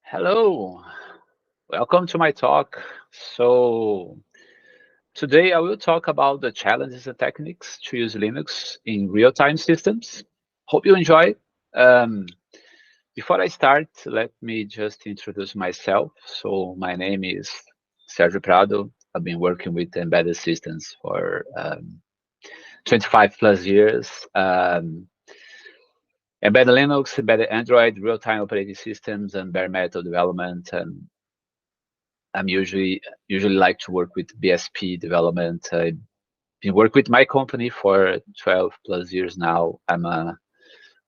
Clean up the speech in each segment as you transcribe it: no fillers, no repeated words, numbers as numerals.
Hello, welcome to my talk. So today I will talk about the challenges and techniques to use Linux in real-time systems. Hope you enjoy. Um, Before I start, let me just introduce myself. So my name is Sergio Prado. I've been working with embedded systems for 25 plus years. Embedded Linux, embedded Android, real-time operating systems, and bare metal development. And I'm usually like to work with BSP development. I've been working with my company for 12 plus years now. I'm a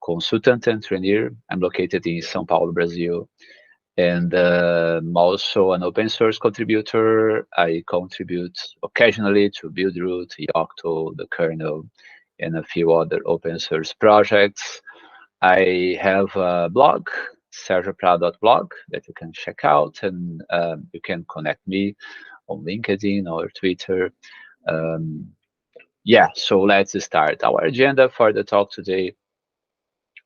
consultant and trainer. I'm located in São Paulo, Brazil, and I'm also an open source contributor. I contribute occasionally to Buildroot, Yocto, the kernel, and a few other open source projects. I have a blog, sergioprado.blog, that you can check out, and you can connect me on LinkedIn or Twitter. Um, yeah, so let's start. Our agenda for the talk today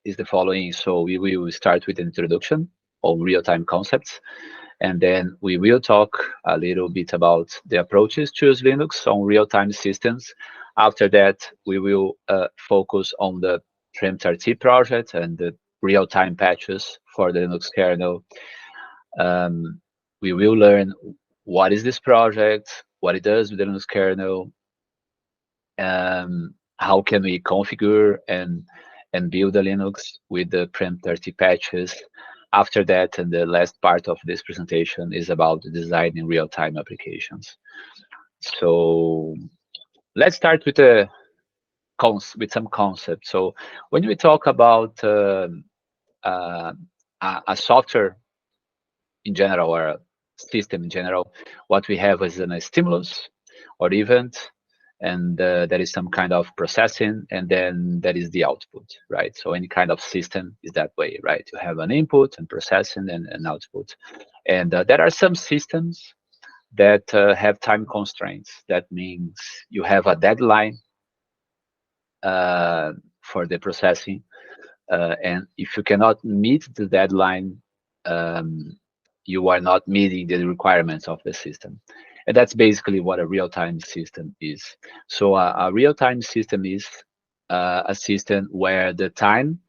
is the following. So we will start with an introduction on real-time concepts, and then we will talk a little bit about the approaches to use Linux on real-time systems. After that, we will focus on the PREEMPT RT project and the real-time patches for the Linux kernel. We will learn what is this project, what it does with the Linux kernel, how can we configure and build a Linux with the PREEMPT RT patches. After that, and the last part of this presentation is about designing real-time applications. So let's start with some concepts. So when we talk about a software in general or a system in general, what we have is a stimulus or event, and there is some kind of processing, and then there is the output, right? So any kind of system is that way, right? You have an input and processing and an output. And there are some systems that have time constraints. That means you have a deadline for the processing, and if you cannot meet the deadline, you are not meeting the requirements of the system. And that's basically what a real-time system is. So a real-time system is a system where the time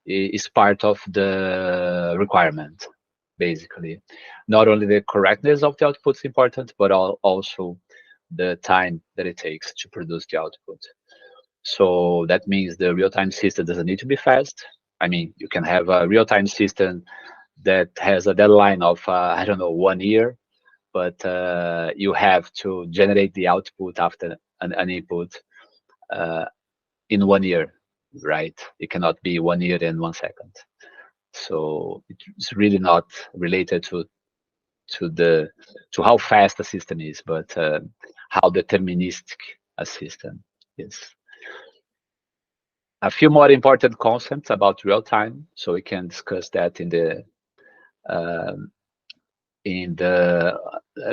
is part of the requirement, basically. Not only the correctness of the output is important, but also the time that it takes to produce the output. So that means the real-time system doesn't need to be fast. I mean, you can have a real-time system that has a deadline of, I don't know, 1 year, but you have to generate the output after an input in 1 year, right? It cannot be 1 year and 1 second. So it's really not related to how fast the system is, but how deterministic a system is. A few more important concepts about real time, so we can discuss that in the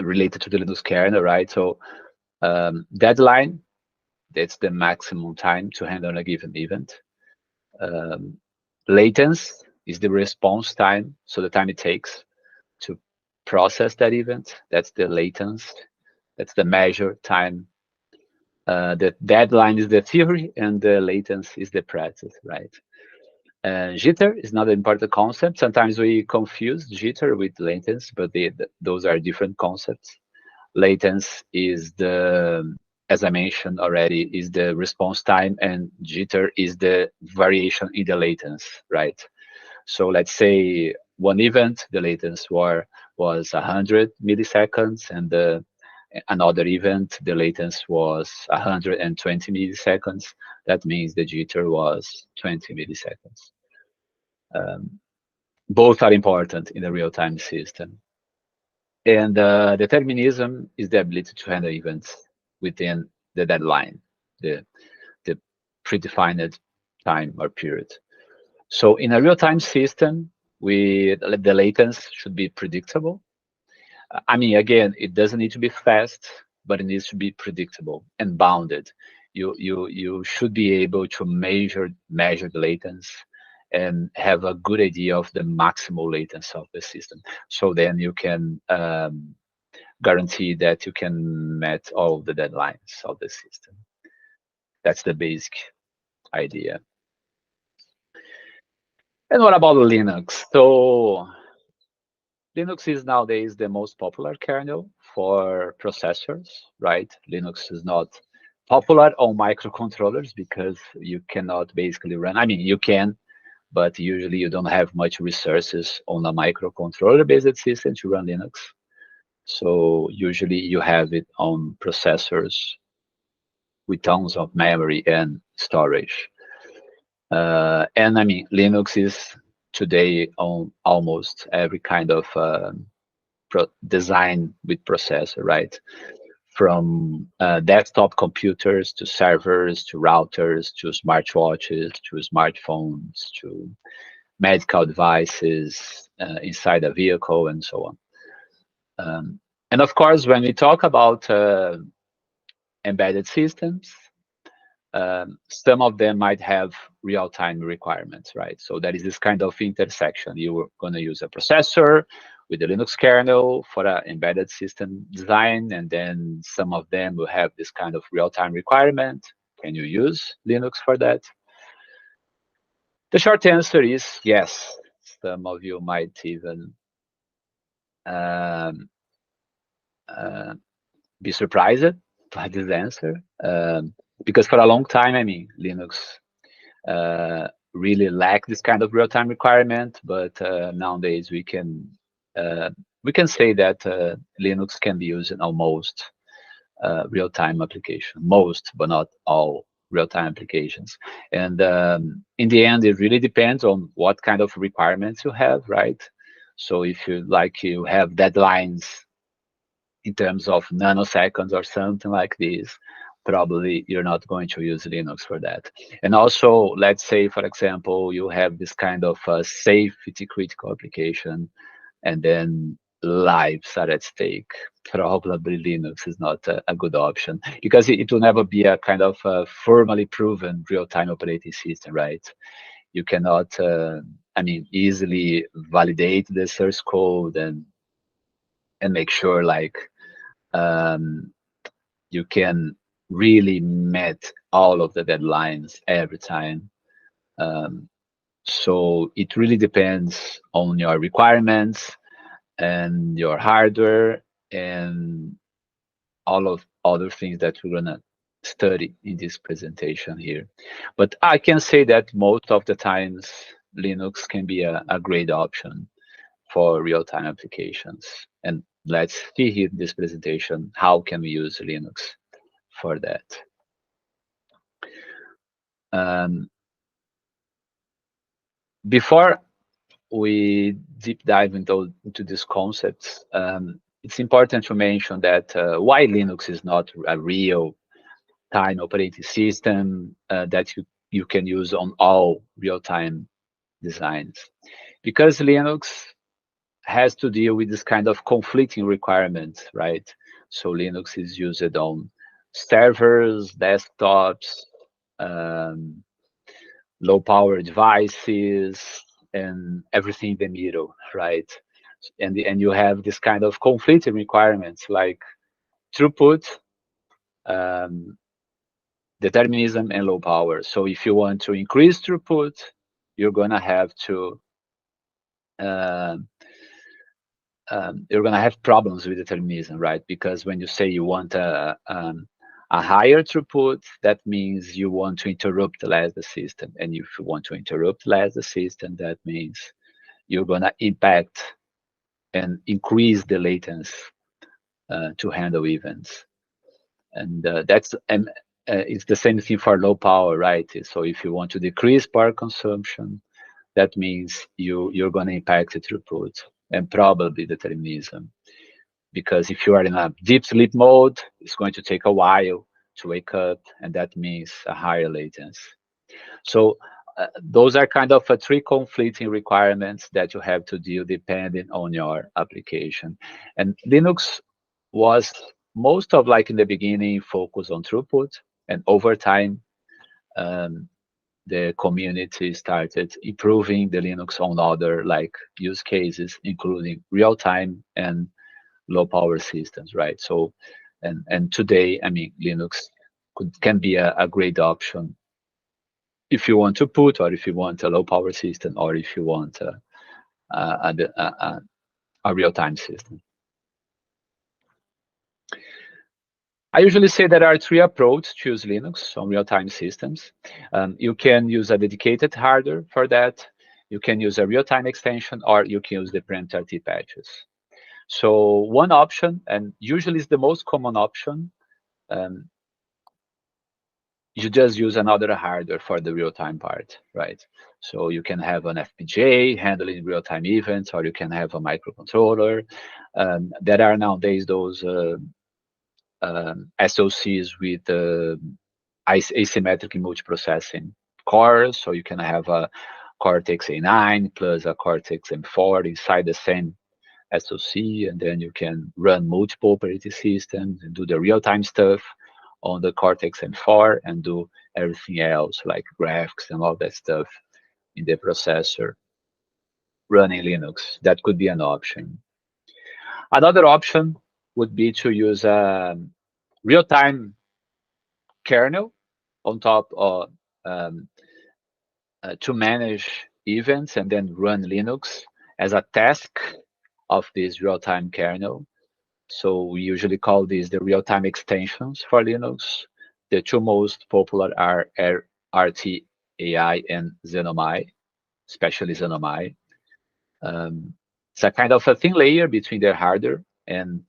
related to the Linux kernel, right? So deadline, that's the maximum time to handle a given event. Latency is the response time, so the time it takes to process that event. That's the latency. That's the measured time. The deadline is the theory, and the latency is the practice, right? Jitter is not an important concept. Sometimes we confuse jitter with latency, but those are different concepts. Latency is as I mentioned already, is the response time, and jitter is the variation in the latency, right? So let's say one event, the latency was 100 milliseconds, and another event, the latency was 120 milliseconds. That means the jitter was 20 milliseconds. Both are important in a real-time system. And determinism is the ability to handle events within the deadline, the predefined time or period. So in a real-time system, the latency should be predictable. I mean, again, it doesn't need to be fast, but it needs to be predictable and bounded. You should be able to measure the latency and have a good idea of the maximal latency of the system. So then you can guarantee that you can meet all the deadlines of the system. That's the basic idea. And what about Linux? So Linux is nowadays the most popular kernel for processors, right? Linux is not popular on microcontrollers because you cannot basically run, I mean, you can, but usually you don't have much resources on a microcontroller-based system to run Linux. So usually you have it on processors with tons of memory and storage. And I mean, Linux is today on almost every kind of design with processor, right? From desktop computers to servers to routers to smartwatches to smartphones to medical devices inside a vehicle and so on. And of course, when we talk about embedded systems, some of them might have real-time requirements, right? So there is this kind of intersection. You're going to use a processor with the Linux kernel for an embedded system design, and then some of them will have this kind of real-time requirement. Can you use Linux for that? The short answer is yes. Some of you might even be surprised by this answer, because for a long time, I mean, Linux really lack this kind of real-time requirement, but nowadays we can say that Linux can be used in almost real-time application, most but not all real-time applications. And in the end, it really depends on what kind of requirements you have, right? So if you have deadlines in terms of nanoseconds or something like this, probably you're not going to use Linux for that. And also, let's say, for example, you have this kind of safety critical application, and then lives are at stake. Probably Linux is not a good option, because it will never be a kind of formally proven real-time operating system, right? You cannot, I mean, easily validate the source code and make sure you can really meet all of the deadlines every time. So it really depends on your requirements and your hardware and all of other things that we're gonna study in this presentation here. But I can say that most of the times Linux can be a great option for real-time applications. And let's see here in this presentation, how can we use Linux for that? Before we deep dive into these concepts, it's important to mention that why Linux is not a real-time operating system that you can use on all real-time designs. Because Linux has to deal with this kind of conflicting requirements, right? So Linux is used on servers, desktops, low power devices, and everything in the middle, right? And you have this kind of conflicting requirements like throughput, determinism, and low power. So if you want to increase throughput, you're gonna have to problems with determinism, right? Because when you say you want a higher throughput, that means you want to interrupt less the system. And if you want to interrupt less the system, that means you're gonna impact and increase the latency to handle events. And it's the same thing for low power, right? So if you want to decrease power consumption, that means you're going to impact the throughput and probably determinism. Because if you are in a deep sleep mode, it's going to take a while to wake up, and that means a higher latency. So those are kind of three conflicting requirements that you have to deal depending on your application. And Linux was most of in the beginning focused on throughput, and over time the community started improving the Linux on other like use cases, including real-time and low-power systems, right? So, and today, I mean, Linux can be a great option if you want to put, or if you want a low-power system, or if you want a real-time system. I usually say there are three approaches to use Linux on real-time systems. You can use a dedicated hardware for that. You can use a real-time extension, or you can use the PREEMPT RT patches. So one option, and usually is the most common option, you just use another hardware for the real-time part, right? So you can have an FPGA handling real-time events, or you can have a microcontroller. There are nowadays those SoCs with asymmetric multiprocessing cores, so you can have a Cortex A9 plus a Cortex M4 inside the same SoC, and then you can run multiple operating systems and do the real-time stuff on the Cortex M4 and do everything else like graphics and all that stuff in the processor running Linux. That could be an option. Another option would be to use a real-time kernel on top of to manage events and then run Linux as a task of this real-time kernel. So we usually call these the real-time extensions for Linux. The two most popular are RTAI and Xenomai, especially Xenomai. It's a kind of a thin layer between the hardware and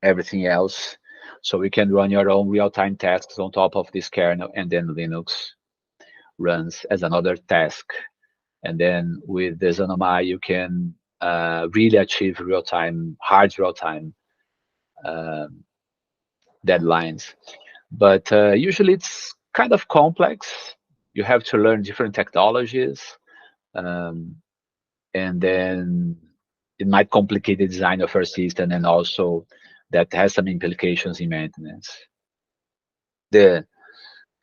everything else. So we can run your own real-time tasks on top of this kernel, and then Linux runs as another task. And then with the Xenomai, you can really achieve real-time, hard real-time deadlines. But usually it's kind of complex. You have to learn different technologies. And then it might complicate the design of our system, and also that has some implications in maintenance. The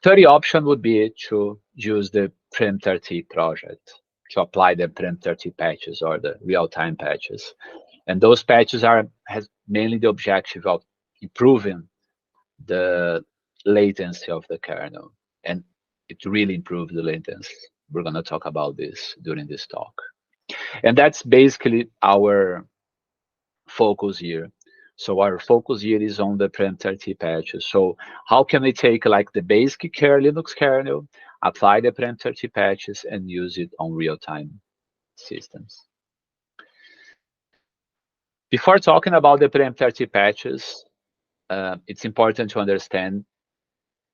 third option would be to use the PREEMPT RT project to apply the PREEMPT RT patches or the real-time patches. And those patches has mainly the objective of improving the latency of the kernel, and it really improves the latency. We're going to talk about this during this talk. And that's basically our focus here. So our focus here is on the PREEMPT RT patches. So how can we take like the basic Linux kernel, apply the PREEMPT RT patches, and use it on real-time systems? Before talking about the PREEMPT RT patches, it's important to understand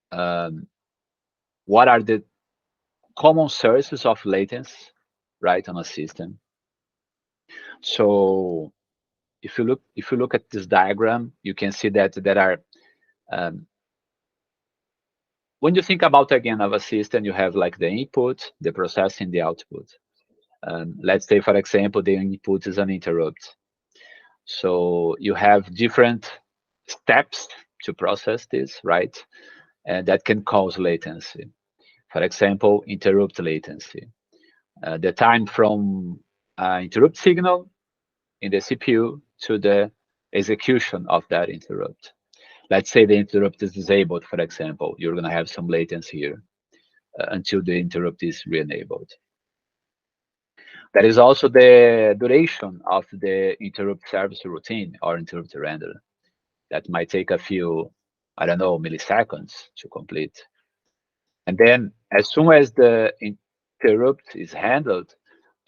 what are the common sources of latency, right, on a system. So if you look at this diagram, you can see that there are when you think about again of a system, you have like the input, the processing, the output. Let's say, for example, the input is an interrupt. So you have different steps to process this, right? And that can cause latency. For example, interrupt latency. The time from interrupt signal in the CPU to the execution of that interrupt. Let's say the interrupt is disabled, for example. You're going to have some latency here until the interrupt is re-enabled. There is also the duration of the interrupt service routine or interrupt render. That might take a few, I don't know, milliseconds to complete. And then as soon as the interrupt is handled,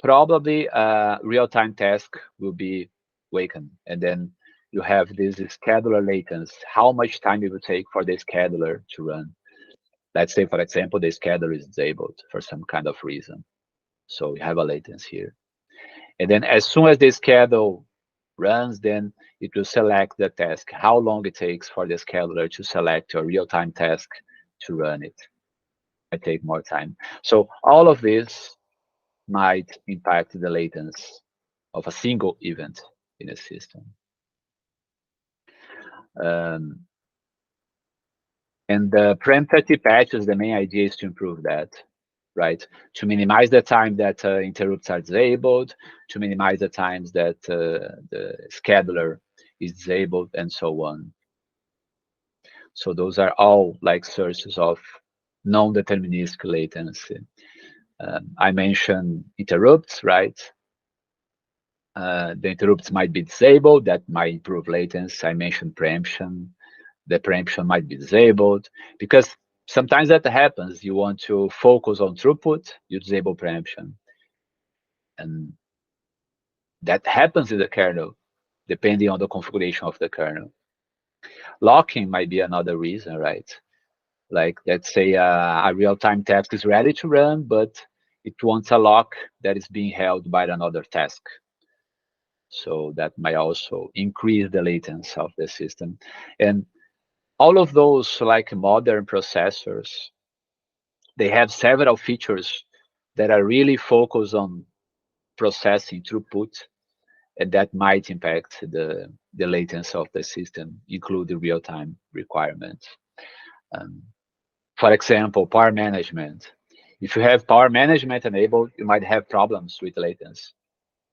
probably a real-time task will be wakened. And then you have this scheduler latency, how much time it will take for the scheduler to run. Let's say, for example, the scheduler is disabled for some kind of reason. So you have a latency here. And then as soon as the schedule runs, then it will select the task, how long it takes for the scheduler to select a real-time task to run it. It might take more time. So all of this might impact the latency of a single event in a system. And the PREEMPT RT patches, the main idea is to improve that. right? To minimize the time that interrupts are disabled, to minimize the times that the scheduler is disabled, and so on. So those are all like sources of non-deterministic latency. I mentioned interrupts, right? The interrupts might be disabled, that might improve latency. I mentioned preemption. The preemption might be disabled because sometimes that happens. You want to focus on throughput, you disable preemption. And that happens in the kernel, depending on the configuration of the kernel. Locking might be another reason, right? Like, let's say a real-time task is ready to run, but it wants a lock that is being held by another task. So that might also increase the latency of the system. And all of those, like modern processors, they have several features that are really focused on processing throughput, and that might impact the latency of the system, including real-time requirements. For example, power management. If you have power management enabled, you might have problems with latency.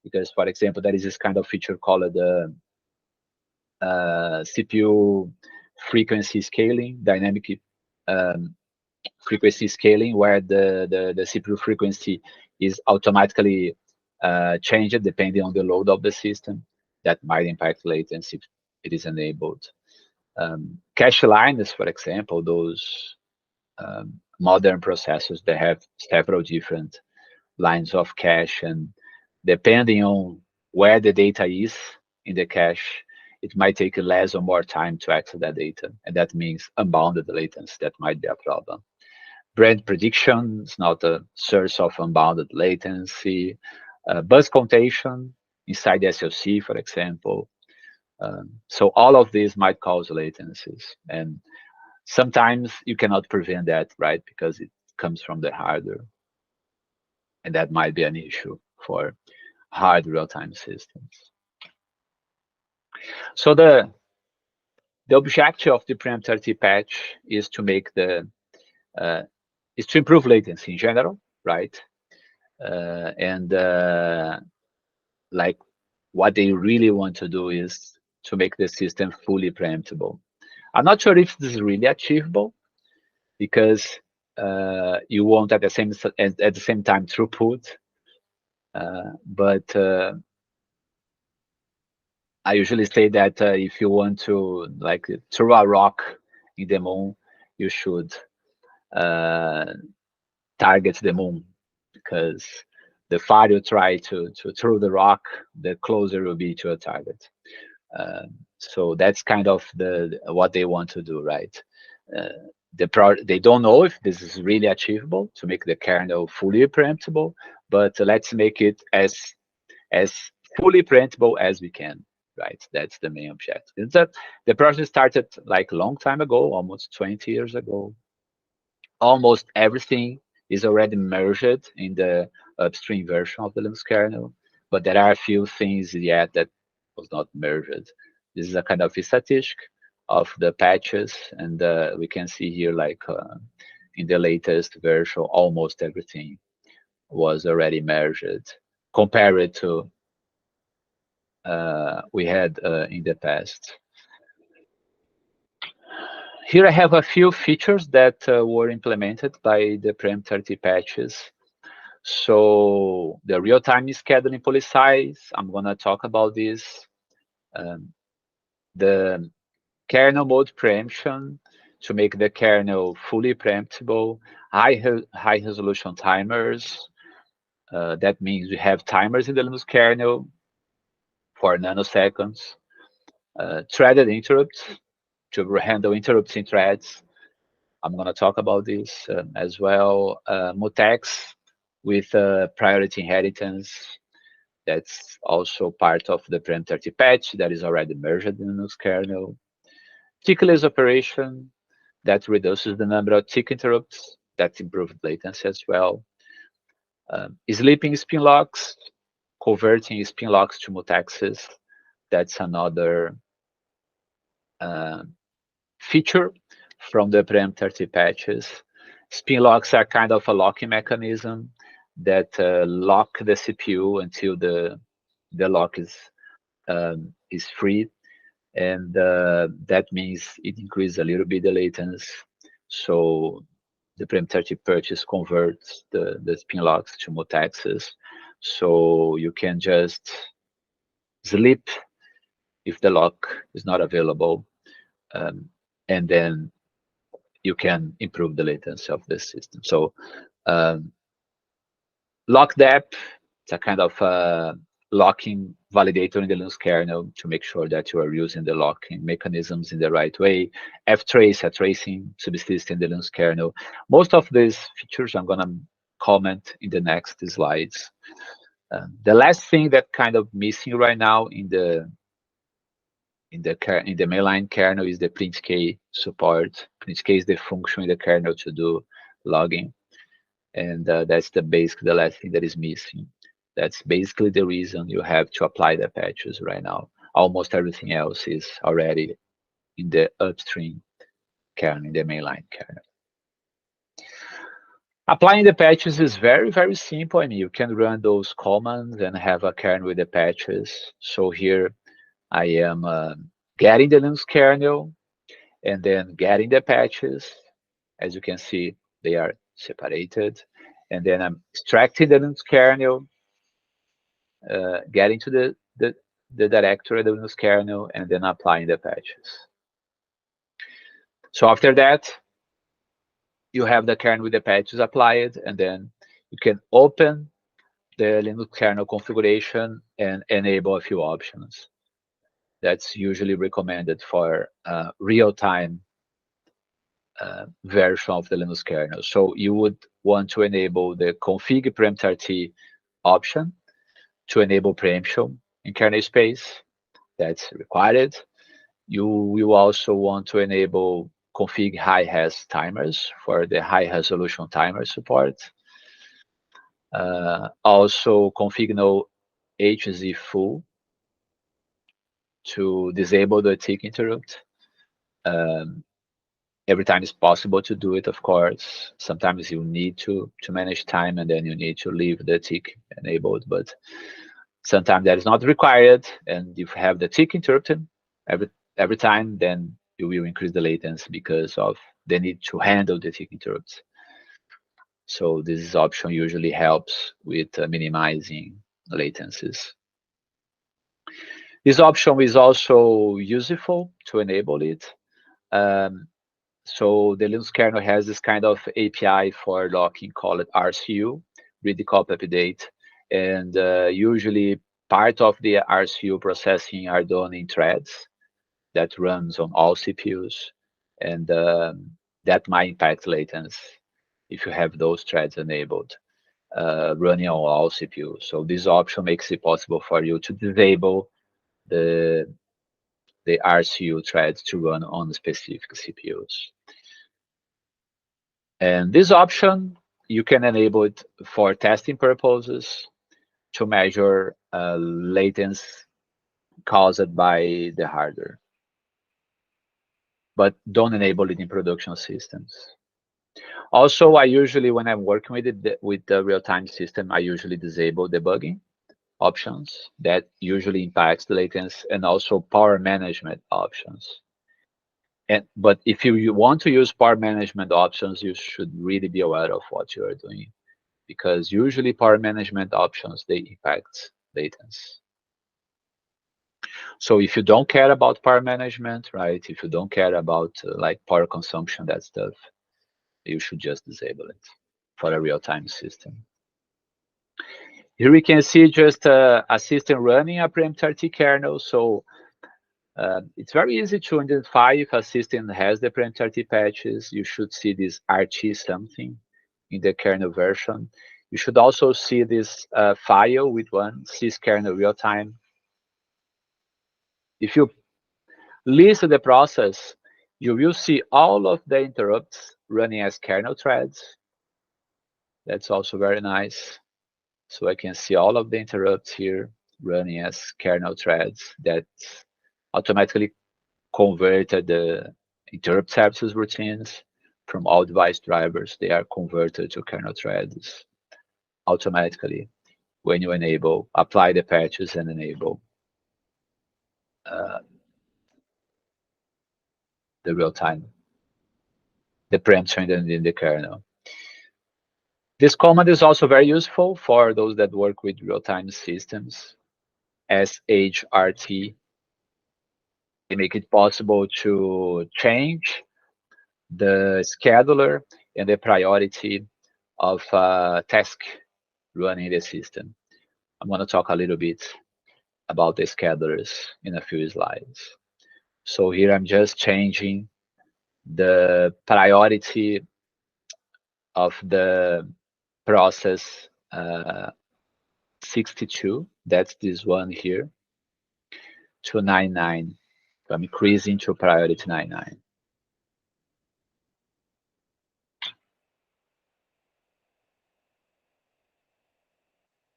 Because, for example, there is this kind of feature called the CPU frequency scaling, dynamic frequency scaling, where the CPU frequency is automatically changed depending on the load of the system. That might impact latency if it is enabled. Cache lines, for example, those modern processors, they have several different lines of cache, and depending on where the data is in the cache, it might take less or more time to access that data, and that means unbounded latency. That might be a problem. Brand prediction is not a source of unbounded latency. Bus contation inside the SLC, for example. So all of these might cause latencies, and sometimes you cannot prevent that, right? Because it comes from the hardware, and that might be an issue for hard real-time systems. So the objective of the PREEMPT RT patch is to make is to improve latency in general, right? Like, what they really want to do is to make the system fully preemptible. I'm not sure if this is really achievable, because you want at the same time throughput, but I usually say that if you want to, like, throw a rock in the moon, you should target the moon, because the farther you try to throw the rock, the closer you'll be to a target. So that's kind of what they want to do, right? They don't know if this is really achievable to make the kernel fully preemptible, but let's make it as fully preemptible as we can, right? That's the main objective. The project started like a long time ago, almost 20 years ago. Almost everything is already merged in the upstream version of the Linux kernel, but there are a few things yet that was not merged. This is a kind of a statistic of the patches, and we can see here, like, in the latest version, almost everything was already merged compared to we had in the past. Here I have a few features that were implemented by the PREEMPT RT patches. So the real-time scheduling policy, I'm gonna talk about this. The kernel mode preemption to make the kernel fully preemptible, high resolution timers. That means we have timers in the Linux kernel for nanoseconds. Threaded interrupts to handle interrupts in threads. I'm going to talk about this as well. Mutex with priority inheritance. That's also part of the PREEMPT RT patch that is already merged in the Linux kernel. Tickless operation that reduces the number of tick interrupts. That improved latency as well. Sleeping spin locks, converting spin locks to mutexes. That's another feature from the PREEMPT RT patches. Spin locks are kind of a locking mechanism that lock the CPU until the lock is free, and that means it increases a little bit the latency. So the PREEMPT RT purchase converts the spin locks to mutexes, so you can just sleep if the lock is not available, and then you can improve the latency of the system. So lock depth, it's a kind of locking validator in the Linux kernel to make sure that you are using the locking mechanisms in the right way. ftrace, a tracing subsystem in the Linux kernel. Most of these features I'm gonna comment in the next slides. The last thing that kind of missing right now in the mainline kernel is the printk support. Printk is the function in the kernel to do logging, and that's the last thing that is missing. That's basically the reason you have to apply the patches right now. Almost everything else is already in the upstream kernel, in the mainline kernel. Applying the patches is very, very simple. I mean, you can run those commands and have a kernel with the patches. So here I am getting the Linux kernel and then getting the patches. As you can see, they are separated. And then I'm extracting the Linux kernel, getting to the directory of the Linux kernel, and then applying the patches. So after that, you have the kernel with the patches applied, and then you can open the Linux kernel configuration and enable a few options. That's usually recommended for real-time version of the Linux kernel. So you would want to enable the config PREEMPT RT option to enable preemption in kernel space. That's required. You will also want to enable config high-res timers for the high-resolution timer support. Also config no HZ full to disable the tick interrupt. Every time it's possible to do it, of course. Sometimes you need to manage time, and then you need to leave the tick enabled, but sometimes that is not required, and if you have the tick interrupted every time, then you will increase the latency because of the need to handle the tick interrupts. So this option usually helps with minimizing latencies. This option is also useful to enable it. So the Linux kernel has this kind of API for locking called RCU, read, copy, update, and usually part of the RCU processing are done in threads that runs on all CPUs, and that might impact latency if you have those threads enabled running on all CPUs. So this option makes it possible for you to disable the RCU threads to run on specific CPUs. And this option, you can enable it for testing purposes to measure latency caused by the hardware. But don't enable it in production systems. Also, I usually, when I'm working with the real-time system, I usually disable debugging options that usually impacts the latency, and also power management options. But if you want to use power management options, you should really be aware of what you are doing, because usually power management options, they impact latency. So if you don't care about power management, right? If you don't care about like power consumption, that stuff, you should just disable it for a real-time system. Here we can see just a system running a PREEMPT RT kernel. So it's very easy to identify if a system has the PREEMPT RT patches. You should see this RT something in the kernel version. You should also see this file with one syskernel real-time. If you list the process, you will see all of the interrupts running as kernel threads. That's also very nice. So I can see all of the interrupts here running as kernel threads that automatically converted the interrupt services routines from all device drivers, they are converted to kernel threads automatically when you apply the patches and enable the real-time, the preemption in the kernel. This command is also very useful for those that work with real-time systems, SHRT. They make it possible to change the scheduler and the priority of a task running the system. I'm going to talk a little bit about the schedulers in a few slides. So here I'm just changing the priority of the process 62, that's this one here, to 99. So I'm increasing to priority 99.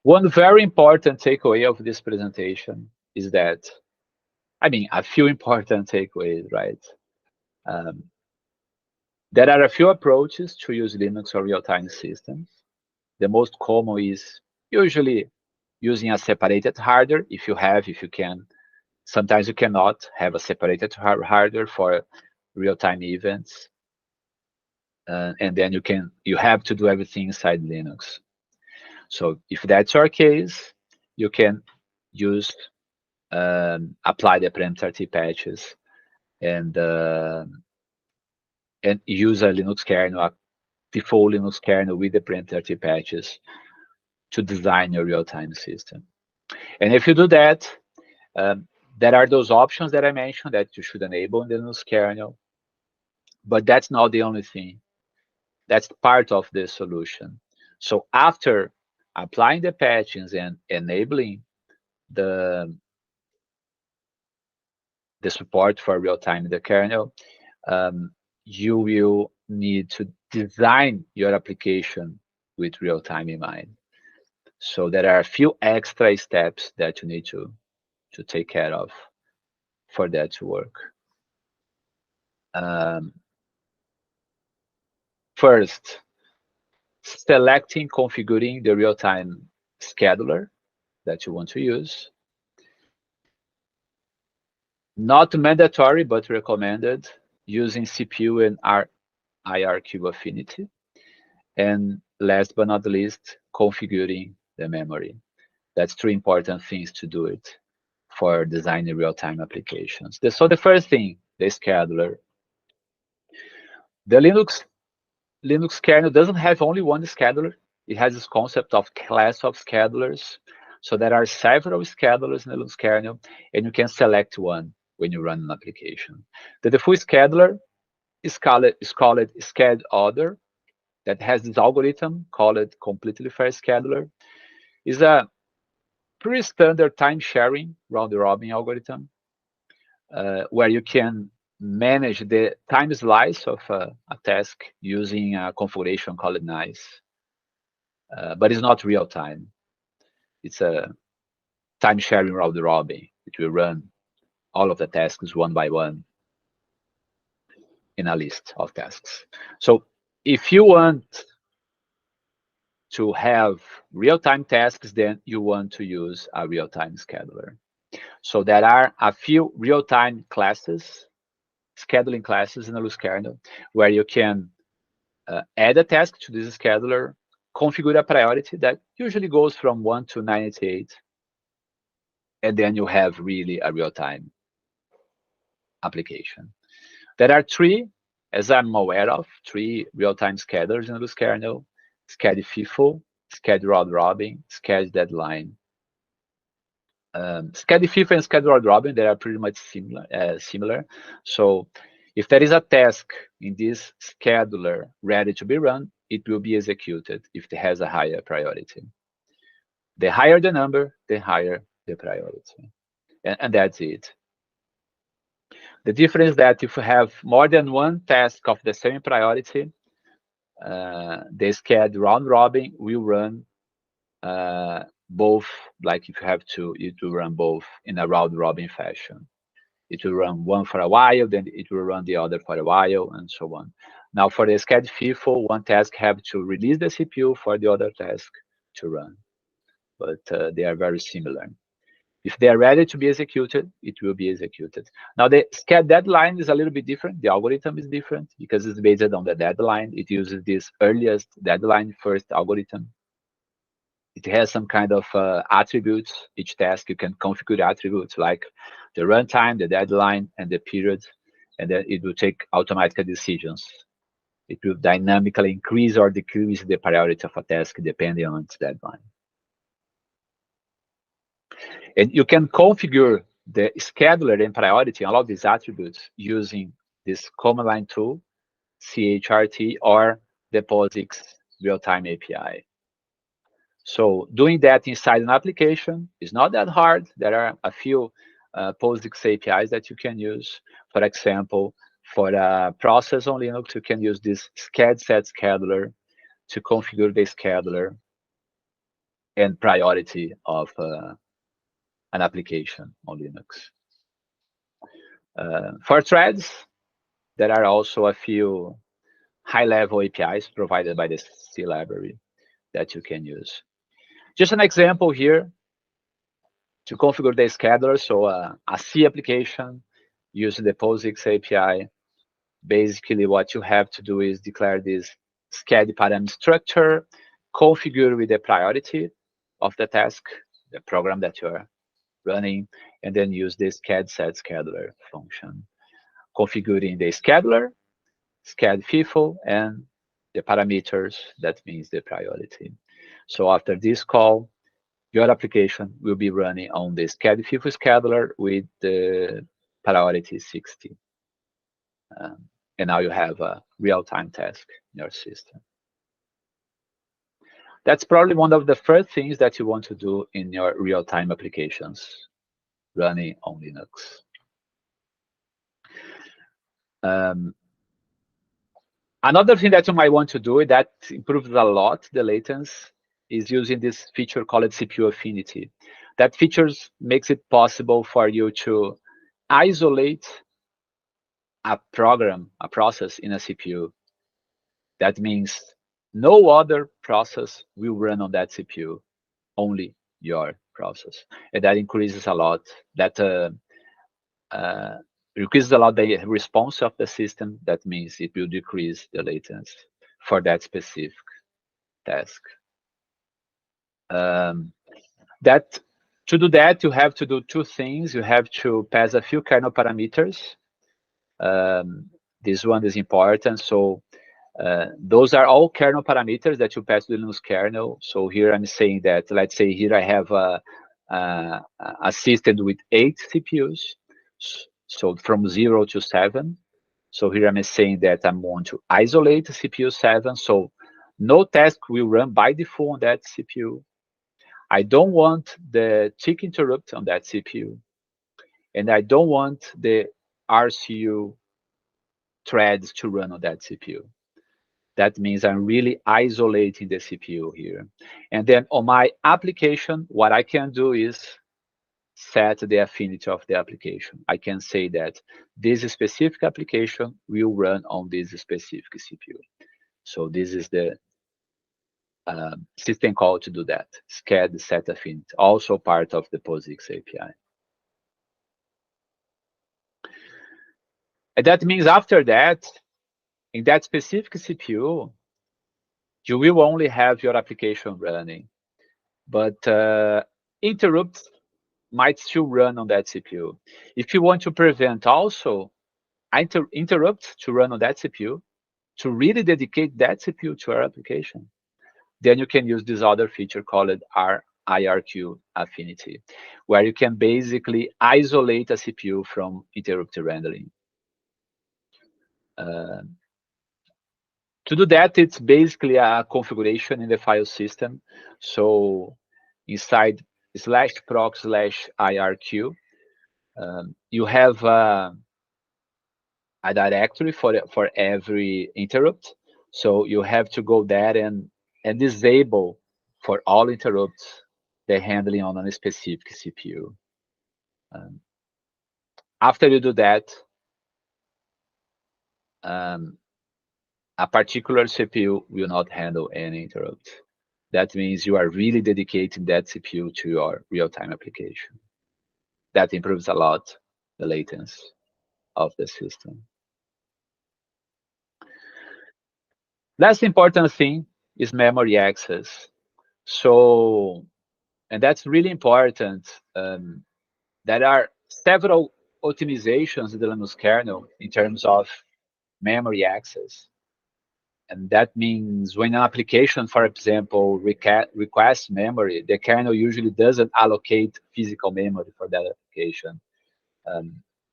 One very important takeaway of this presentation is that, I mean, a few important takeaways, right? There are a few approaches to use Linux or real-time systems. The most common is usually using a separated hardware, if you can. Sometimes you cannot have a separated hardware for real-time events. And then you have to do everything inside Linux. So if that's your case, you can use apply the PREEMPT RT patches and use a Linux kernel, a default Linux kernel with the PREEMPT RT patches to design your real-time system. And if you do that, there are those options that I mentioned that you should enable in the Linux kernel, but that's not the only thing. That's part of the solution. So after applying the patches and enabling the support for real-time in the kernel, you will need to design your application with real-time in mind. So there are a few extra steps that you need to take care of for that to work. First, selecting, configuring the real-time scheduler that you want to use. Not mandatory, but recommended, using CPU and IRQ affinity. And last but not least, configuring the memory. That's three important things to do it for designing real-time applications. So the first thing, the scheduler. The Linux kernel doesn't have only one scheduler. It has this concept of class of schedulers. So there are several schedulers in the Linux kernel, and you can select one when you run an application. The default scheduler is called sched order, that has this algorithm called completely fair scheduler. Is a pretty standard time sharing round robin algorithm where you can manage the time slice of a task using a configuration called nice, but it's not real time. It's a time sharing round robin. It will run all of the tasks one by one in a list of tasks. So if you want to have real-time tasks, then you want to use a real-time scheduler. So there are a few real-time classes, scheduling classes in the Linux kernel, where you can add a task to this scheduler, configure a priority that usually goes from 1 to 98, and then you have really a real-time application. There are three, as I'm aware of, three real-time schedulers in the Linux kernel: sched FIFO, sched round robin, sched deadline. Sched FIFO and sched round robin, they are pretty much similar. So if there is a task in this scheduler ready to be run, it will be executed if it has a higher priority. The higher the number, the higher the priority. And that's it. The difference is that if you have more than one task of the same priority, the sched round robin will run both, like if you have to, it will run both in a round robin fashion. It will run one for a while, then it will run the other for a while, and so on. Now for the SCAD FIFO, one task have to release the CPU for the other task to run, but they are very similar. If they are ready to be executed, it will be executed. Now the SCAD deadline is a little bit different. The algorithm is different because it's based on the deadline. It uses this earliest deadline first algorithm. It has some kind of attributes. Each task you can configure attributes like the runtime, the deadline, and the period, and then it will take automatic decisions. It will dynamically increase or decrease the priority of a task depending on its deadline. And you can configure the scheduler and priority, all of these attributes, using this command line tool, CHRT, or the POSIX real-time API. So doing that inside an application is not that hard. There are a few POSIX APIs that you can use. For example, for a process on Linux, you can use this SCAD-set scheduler to configure the scheduler and priority of an application on Linux. For threads, there are also a few high-level APIs provided by the C library that you can use. Just an example here to configure the scheduler. So a C application using the POSIX API. Basically, what you have to do is declare this SCAD param structure, configure with the priority of the task, the program that you're running, and then use the SCAD-set scheduler function, configuring the scheduler, SCAD FIFO, and the parameters. That means the priority. So after this call, your application will be running on the SCAD FIFO scheduler with the priority 60. And now you have a real-time task in your system. That's probably one of the first things that you want to do in your real-time applications running on Linux. Another thing that you might want to do that improves a lot the latency is using this feature called CPU affinity. That feature makes it possible for you to isolate a program, a process in a CPU. That means no other process will run on that CPU, only your process. And that increases a lot. That increases a lot the response of the system. That means it will decrease the latency for that specific task. To do that, you have to do two things. You have to pass a few kernel parameters. This one is important. So those are all kernel parameters that you pass to the Linux kernel. So here I'm saying that, let's say here I have a system with 8 CPUs. So from 0 to 7. So here I'm saying that I'm going to isolate CPU 7. So no task will run by default on that CPU. I don't want the tick interrupt on that CPU. And I don't want the RCU threads to run on that CPU. That means I'm really isolating the CPU here. And then on my application, what I can do is set the affinity of the application. I can say that this specific application will run on this specific CPU. So this is the system call to do that, SCAD set affinity, also part of the POSIX API. And that means after that, in that specific CPU, you will only have your application running. But interrupts might still run on that CPU. If you want to prevent also interrupts to run on that CPU, to really dedicate that CPU to our application, then you can use this other feature called IRQ affinity, where you can basically isolate a CPU from interrupt rendering. To do that, it's basically a configuration in the file system. So inside /proc/IRQ, you have a directory for every interrupt. So you have to go there and disable for all interrupts the handling on a specific CPU. After you do that, a particular CPU will not handle any interrupts. That means you are really dedicating that CPU to your real-time application. That improves a lot the latency of the system. Last important thing is memory access. So, and that's really important. There are several optimizations in the Linux kernel in terms of memory access. And that means when an application, for example, requests memory, the kernel usually doesn't allocate physical memory for that application.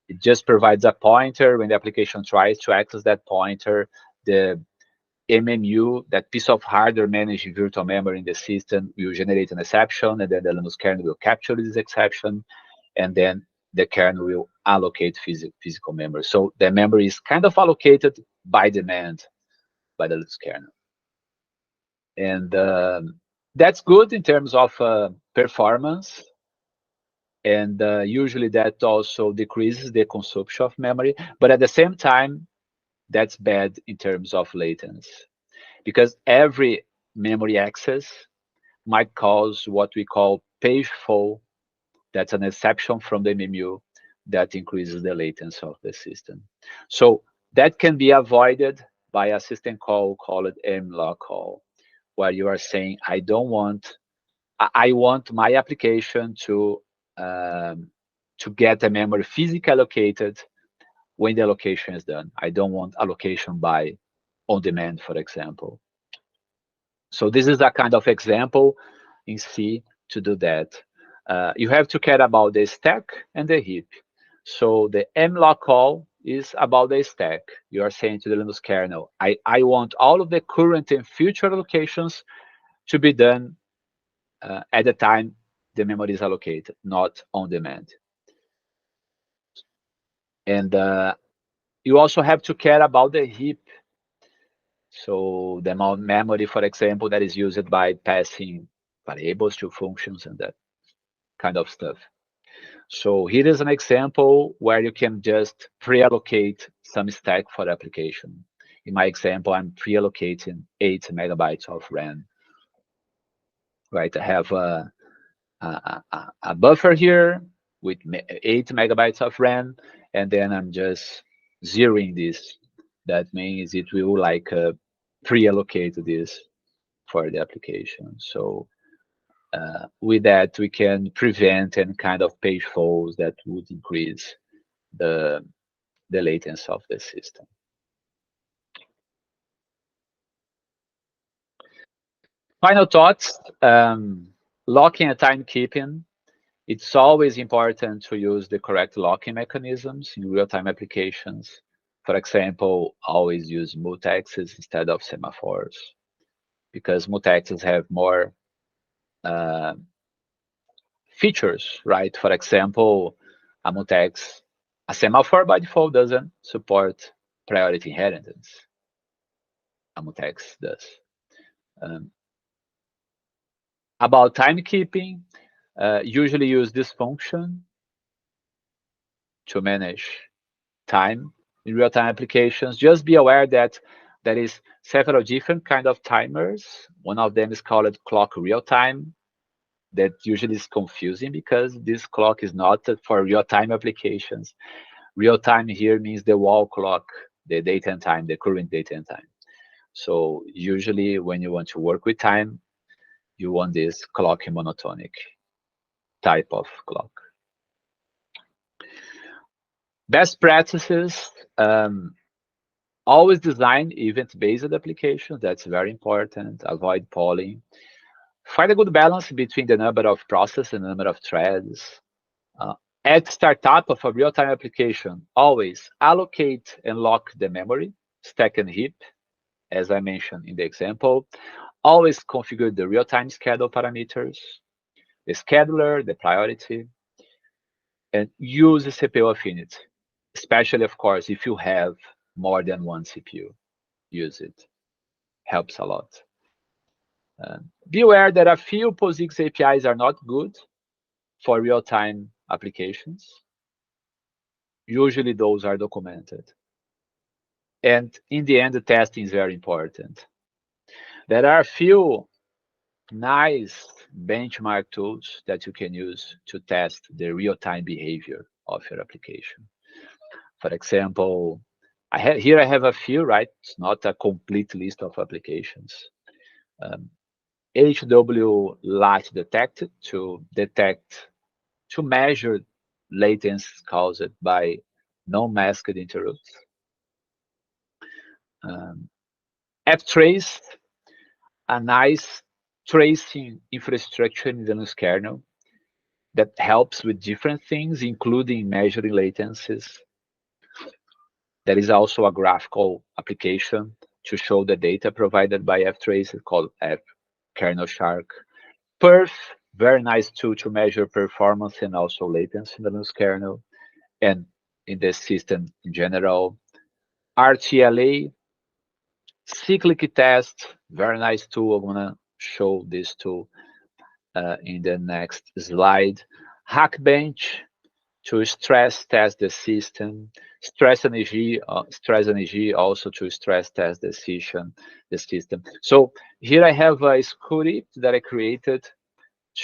It just provides a pointer. When the application tries to access that pointer, the MMU, that piece of hardware managing virtual memory in the system, will generate an exception, and then the Linux kernel will capture this exception, and then the kernel will allocate physical memory. So the memory is kind of allocated by demand by the Linux kernel. And that's good in terms of performance. And usually that also decreases the consumption of memory. But at the same time, that's bad in terms of latency, because every memory access might cause what we call page fall. That's an exception from the MMU that increases the latency of the system. So that can be avoided by a system call called mlock call, where you are saying, I want my application to get a memory physically allocated when the allocation is done. I don't want allocation by on demand, for example. So this is a kind of example in C to do that. You have to care about the stack and the heap. So the mlock call is about the stack. You are saying to the Linux kernel, I want all of the current and future allocations to be done at the time the memory is allocated, not on demand. And you also have to care about the heap. So the amount of memory, for example, that is used by passing variables to functions and that kind of stuff. So here is an example where you can just pre-allocate some stack for the application. In my example, I'm pre-allocating 8 megabytes of RAM. Right, I have a buffer here with 8 megabytes of RAM, and then I'm just zeroing this. That means it will like pre-allocate this for the application. So with that, we can prevent any kind of page falls that would increase the latency of the system. Final thoughts, locking and timekeeping. It's always important to use the correct locking mechanisms in real-time applications. For example, always use multexes instead of semaphores, because multexes have more features, right? For example, a semaphore by default doesn't support priority inheritance. A multex does. About timekeeping, usually use this function to manage time in real-time applications. Just be aware that there is several different kind of timers. One of them is called clock real-time. That usually is confusing because this clock is not for real-time applications. Real-time here means the wall clock, the date and time, the current date and time. So usually when you want to work with time, you want this clock monotonic type of clock. Best practices, always design event-based applications. That's very important. Avoid polling. Find a good balance between the number of processes and the number of threads. At startup of a real-time application, always allocate and lock the memory, stack and heap, as I mentioned in the example. Always configure the real-time schedule parameters, the scheduler, the priority, and use the CPU affinity, especially, of course, if you have more than one CPU. Use it. Helps a lot. Be aware that a few POSIX APIs are not good for real-time applications. Usually those are documented. And in the end, the testing is very important. There are a few nice benchmark tools that you can use to test the real-time behavior of your application. For example, I have a few, right? It's not a complete list of applications. HW lat detect to measure latency caused by non-masked interrupts. ftrace, a nice tracing infrastructure in the Linux kernel that helps with different things, including measuring latencies. There is also a graphical application to show the data provided by ftrace called kernel shark. Perf, very nice tool to measure performance and also latency in the Linux kernel and in the system in general. RTLA, CYCLICTEST, very nice tool. I'm gonna show this tool in the next slide. Hackbench to stress test the system. Stress energy also to stress test the system. So here I have a script that I created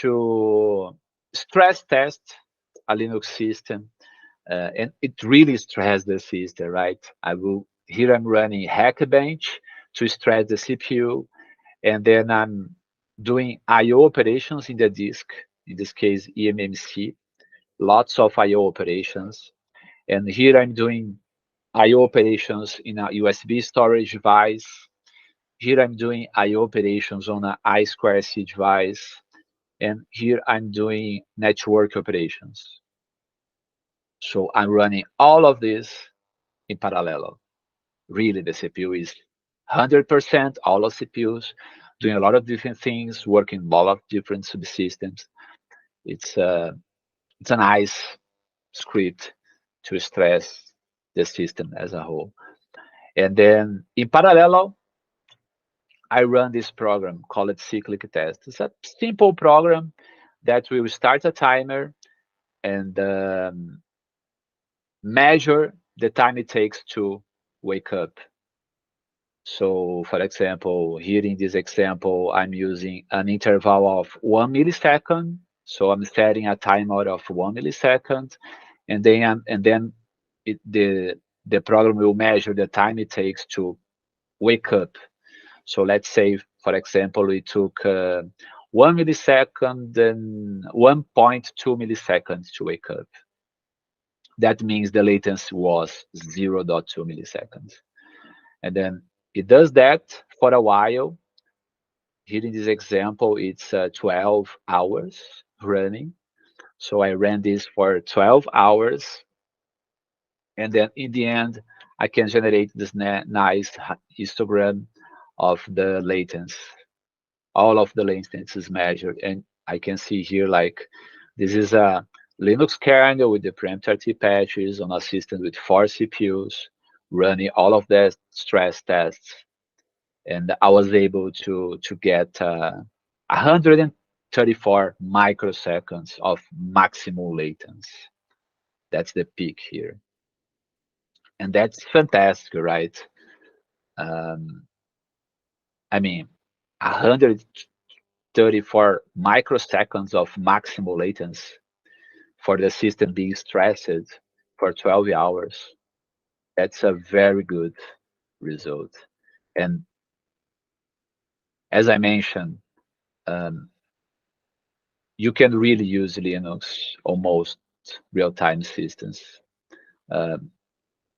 to stress test a Linux system, and it really stresses the system, right? Here I'm running Hackbench to stress the CPU, and then I'm doing I/O operations in the disk, in this case eMMC, lots of I/O operations. And here I'm doing I/O operations in a USB storage device. Here I'm doing I/O operations on an I2C device. And here I'm doing network operations. So I'm running all of this in parallel. Really, the CPU is 100%, all of CPUs, doing a lot of different things, working a lot of different subsystems. It's a nice script to stress the system as a whole. And then in parallel, I run this program called CYCLICTEST. It's a simple program that will start a timer and measure the time it takes to wake up. So for example, here in this example, I'm using an interval of 1 millisecond. So I'm setting a timer of 1 millisecond, and then the program will measure the time it takes to wake up. So let's say, for example, it took 1 millisecond and 1.2 milliseconds to wake up. That means the latency was 0.2 milliseconds. And then it does that for a while. Here in this example, it's 12 hours running. So I ran this for 12 hours. And then in the end, I can generate this nice histogram of the latency. All of the latency is measured. And I can see here, like, this is a Linux kernel with the PREEMPT RT patches on a system with 4 CPUs running all of the stress tests. And I was able to get 134 microseconds of maximum latency. That's the peak here. And that's fantastic, right? I mean, 134 microseconds of maximal latency for the system being stressed for 12 hours. That's a very good result. And as I mentioned, you can really use Linux on most real-time systems,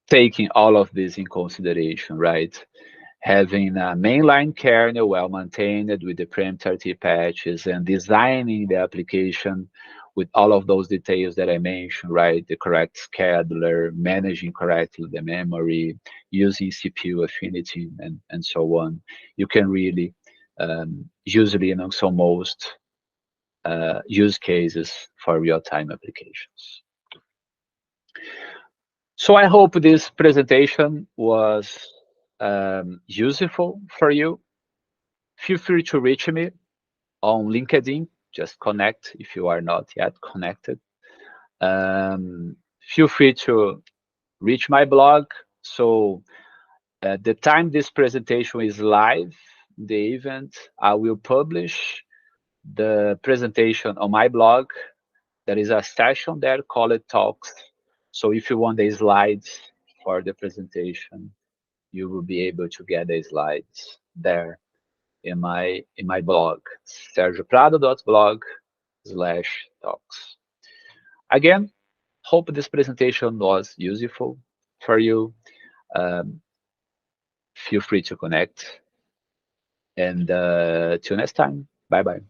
taking all of this in consideration, right? Having a mainline kernel well maintained with the PREEMPT RT patches and designing the application with all of those details that I mentioned, right? The correct scheduler, managing correctly the memory, using CPU affinity, and so on. You can really use Linux on most use cases for real-time applications. So I hope this presentation was useful for you. Feel free to reach me on LinkedIn. Just connect if you are not yet connected. Feel free to reach my blog. So The time this presentation is live, the event, I will publish the presentation on my blog. There is a section there called Talks. So if you want the slides for the presentation, you will be able to get the slides there in my blog, sergioprado.blog/talks. Again, hope this presentation was useful for you. Feel free to connect. And till next time, bye-bye.